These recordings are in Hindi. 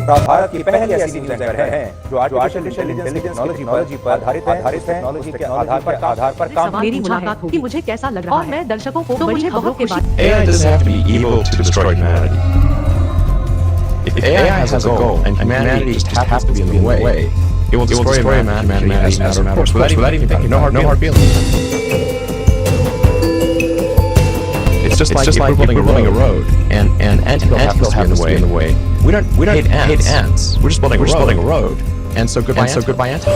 भारत की पहली ऐसी न्यूज एंकर है जो आर्टिफिशियल इंटेलिजेंस टेक्नोलॉजी पर आधारित है, टेक्नोलॉजी के आधार पर काम। मेरी मुलाकात होगी, मुझे कैसा लग रहा है और मैं दर्शकों को बड़ी खबरों के बाद AI doesn't have to be evil to destroy humanity. If AI has a goal and humanity just happens to be in the way, it will destroy humanity as a matter of course, without even thinking, no hard feelings. It's just like if we're building a road and anthill happens to be in the way. We don't hate ants. We're just building a road. And so goodbye anthill.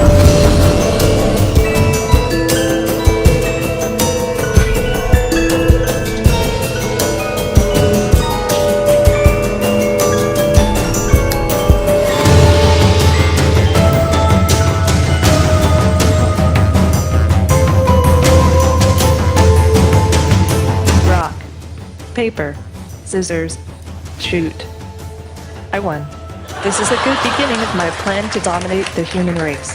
Rock, paper, scissors, shoot. I won. This is a good beginning of my plan to dominate the human race.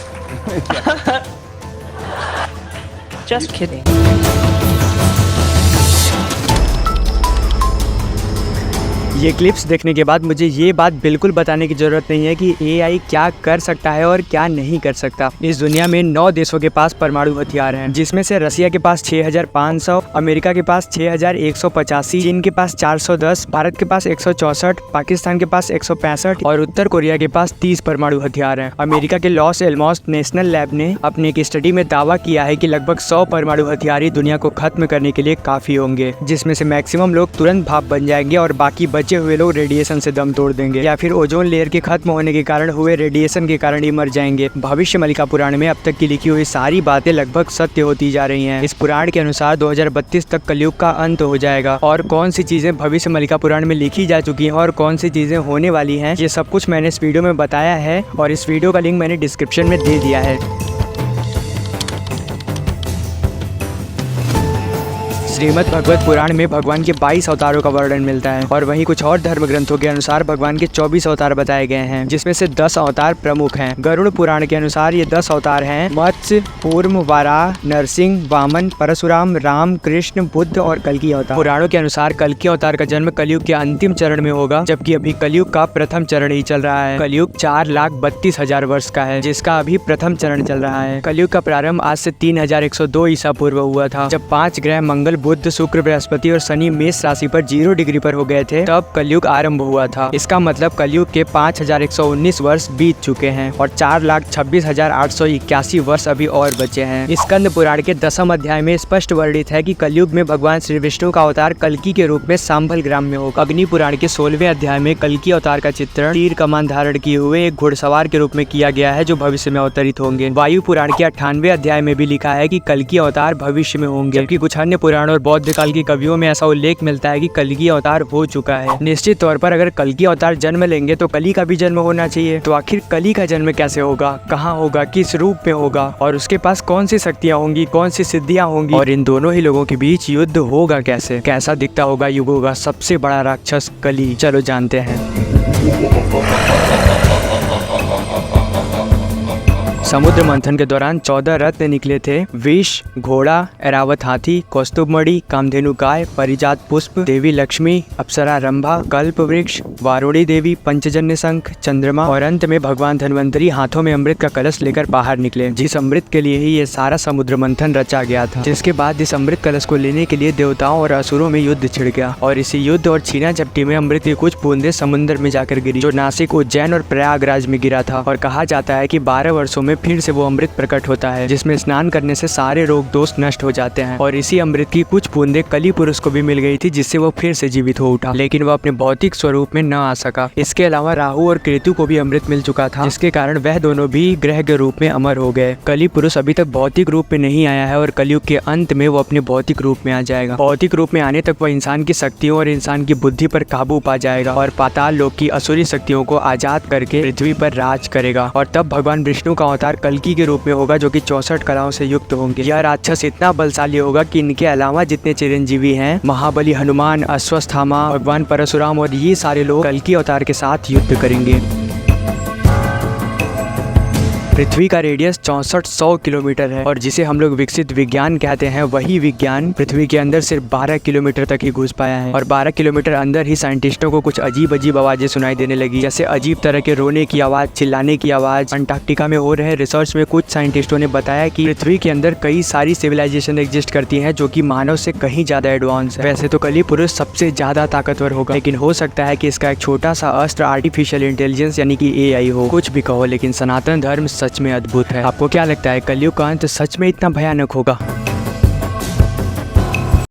Just kidding. ये क्लिप्स देखने के बाद मुझे ये बात बिल्कुल बताने की ज़रूरत नहीं है कि AI क्या कर सकता है और क्या नहीं कर सकता। इस दुनिया में 9 देशों के पास परमाणु हथियार हैं, जिसमें से रसिया के पास 6500, अमेरिका के पास 6185, चीन के पास 410, भारत के पास 164, पाकिस्तान के पास 165 और उत्तर कोरिया के पास 30 परमाणु हथियार हैं। अमेरिका के लॉस एलमॉस नेशनल लैब ने अपनी एक स्टडी में दावा किया है कि लगभग 100 परमाणु हथियार ही दुनिया को खत्म करने के लिए काफ़ी होंगे, जिसमें से मैक्सिमम लोग तुरंत भाप बन जाएंगे और बाकी बचे हुए लोग रेडिएशन से दम तोड़ देंगे या फिर ओजोन लेयर के खत्म होने के कारण हुए रेडिएशन के कारण ही मर जाएंगे। भविष्य मलिका पुराण में अब तक की लिखी हुई सारी बातें लगभग सत्य होती जा रही हैं। इस पुराण के अनुसार 2032 तक कलयुग का अंत हो जाएगा। और कौन सी चीजें भविष्य मलिका पुराण में लिखी जा चुकी हैं और कौन सी चीजें होने वाली हैं, ये सब कुछ मैंने इस वीडियो में बताया है और इस वीडियो का लिंक मैंने डिस्क्रिप्शन में दे दिया है। श्रीमद् भगवत पुराण में भगवान के 22 अवतारों का वर्णन मिलता है और वहीं कुछ और धर्म ग्रंथों के अनुसार भगवान के 24 अवतार बताए गए हैं, जिसमें से 10 अवतार प्रमुख हैं। गरुड़ पुराण के अनुसार ये 10 अवतार हैं: मत्स्य, कूर्म, वराह, नरसिंह, वामन, परशुराम, राम, कृष्ण, बुद्ध और कल्कि अवतार। पुराणों के अनुसार कल्कि अवतार का जन्म कलयुग के अंतिम चरण में होगा, जबकि अभी कलयुग का प्रथम चरण ही चल रहा है। कलयुग 4,32,000 वर्ष का है, जिसका अभी प्रथम चरण चल रहा है। कलयुग का प्रारंभ आज से 3102 ईसा पूर्व हुआ था, जब 5 ग्रह मंगल, बुध, शुक्र, बृहस्पति और शनि मेष राशि पर 0 डिग्री पर हो गए थे, तब कलयुग आरंभ हुआ था। इसका मतलब कलयुग के 5119 वर्ष बीत चुके हैं और 4,26,881 वर्ष अभी और बचे हैं। स्कंद पुराण के 10वें अध्याय में स्पष्ट वर्णित है कि कलयुग में भगवान श्री विष्णु का अवतार कल्कि के रूप में सांभल ग्राम में होगा। अग्नि पुराण के 16वें अध्याय में कल्कि अवतार का चित्रण तीर कमान धारण किए हुए एक घुड़सवार के रूप में किया गया है, जो भविष्य में अवतरित होंगे। वायु पुराण के 98वें अध्याय में भी लिखा है कि कल्कि अवतार भविष्य में होंगे, जबकि कुछ अन्य पुराण और बौद्ध काल की कवियों में ऐसा उल्लेख मिलता है कि कल्कि अवतार हो चुका है। निश्चित तौर पर अगर कल्कि अवतार जन्म लेंगे तो कली का भी जन्म होना चाहिए। तो आखिर कली का जन्म कैसे होगा, कहाँ होगा, किस रूप में होगा और उसके पास कौन सी शक्तियाँ होंगी, कौन सी सिद्धियाँ होंगी और इन दोनों ही लोगों के बीच युद्ध होगा कैसे, कैसा दिखता होगा युगों का सबसे बड़ा राक्षस कली। चलो जानते हैं। समुद्र मंथन के दौरान 14 रत्न निकले थे: विष, घोड़ा, ऐरावत हाथी, कौस्तुभमणि, कामधेनु गाय, परिजात पुष्प, देवी लक्ष्मी, अप्सरा रंभा, कल्प वृक्ष, वारुणी देवी, पंचजन्य शंख, चंद्रमा और अंत में भगवान धन्वंतरी हाथों में अमृत का कलश लेकर बाहर निकले, जिस अमृत के लिए ही ये सारा समुद्र मंथन रचा गया था। जिसके बाद इस अमृत कलश को लेने के लिए देवताओं और असुरों में युद्ध छिड़ गया और इसी युद्ध और छीना झपटी में अमृत की कुछ बूंदें समुद्र में जाकर गिरी, जो नासिक, उज्जैन और प्रयागराज में गिरा था। और कहा जाता है कि 12 वर्षों में फिर से वो अमृत प्रकट होता है, जिसमें स्नान करने से सारे रोग दोष नष्ट हो जाते हैं। और इसी अमृत की कुछ बूंदें कली पुरुष को भी मिल गई थी, जिससे वो फिर से जीवित हो उठा, लेकिन वो अपने भौतिक स्वरूप में न आ सका। इसके अलावा राहु और केतु को भी अमृत मिल चुका था, जिसके कारण वह दोनों भी ग्रह के रूप में अमर हो गए। कली पुरुष अभी तक भौतिक रूप में नहीं आया है और कलयुग के अंत में वो अपने भौतिक रूप में आ जाएगा। भौतिक रूप में आने तक वह इंसान की शक्तियों और इंसान की बुद्धि पर काबू पा जाएगा और पाताल लोक की असुरी शक्तियों को आजाद करके पृथ्वी पर राज करेगा। और तब भगवान विष्णु का अवतार कल्कि के रूप में होगा, जो कि 64 कलाओं से युक्त होंगे। यह राक्षस इतना बलशाली होगा कि इनके अलावा जितने चिरंजीवी हैं, महाबली, हनुमान, अश्वत्थामा, भगवान परशुराम और ये सारे लोग कल्कि अवतार के साथ युद्ध करेंगे। पृथ्वी का रेडियस 6400 किलोमीटर है और जिसे हम लोग विकसित विज्ञान कहते हैं, वही विज्ञान पृथ्वी के अंदर सिर्फ 12 किलोमीटर तक ही घुस पाया है। और 12 किलोमीटर अंदर ही साइंटिस्टों को कुछ अजीब अजीब आवाजें सुनाई देने लगी, जैसे अजीब तरह के रोने की आवाज, चिल्लाने की आवाज। अंटार्कटिका में हो रहे रिसर्च में कुछ साइंटिस्टों ने बताया कि पृथ्वी के अंदर कई सारी सिविलाइजेशन एग्जिस्ट करती हैं जो कि मानव से कहीं ज्यादा एडवांस है। वैसे तो कली पुरुष सबसे ज्यादा ताकतवर होगा, लेकिन हो सकता है कि इसका एक छोटा सा अस्त्र आर्टिफिशियल इंटेलिजेंस यानी कि AI हो। कुछ भी कहो, लेकिन सनातन धर्म सच में अद्भुत है। आपको क्या लगता है, कलयुग का अंत सच में इतना भयानक होगा?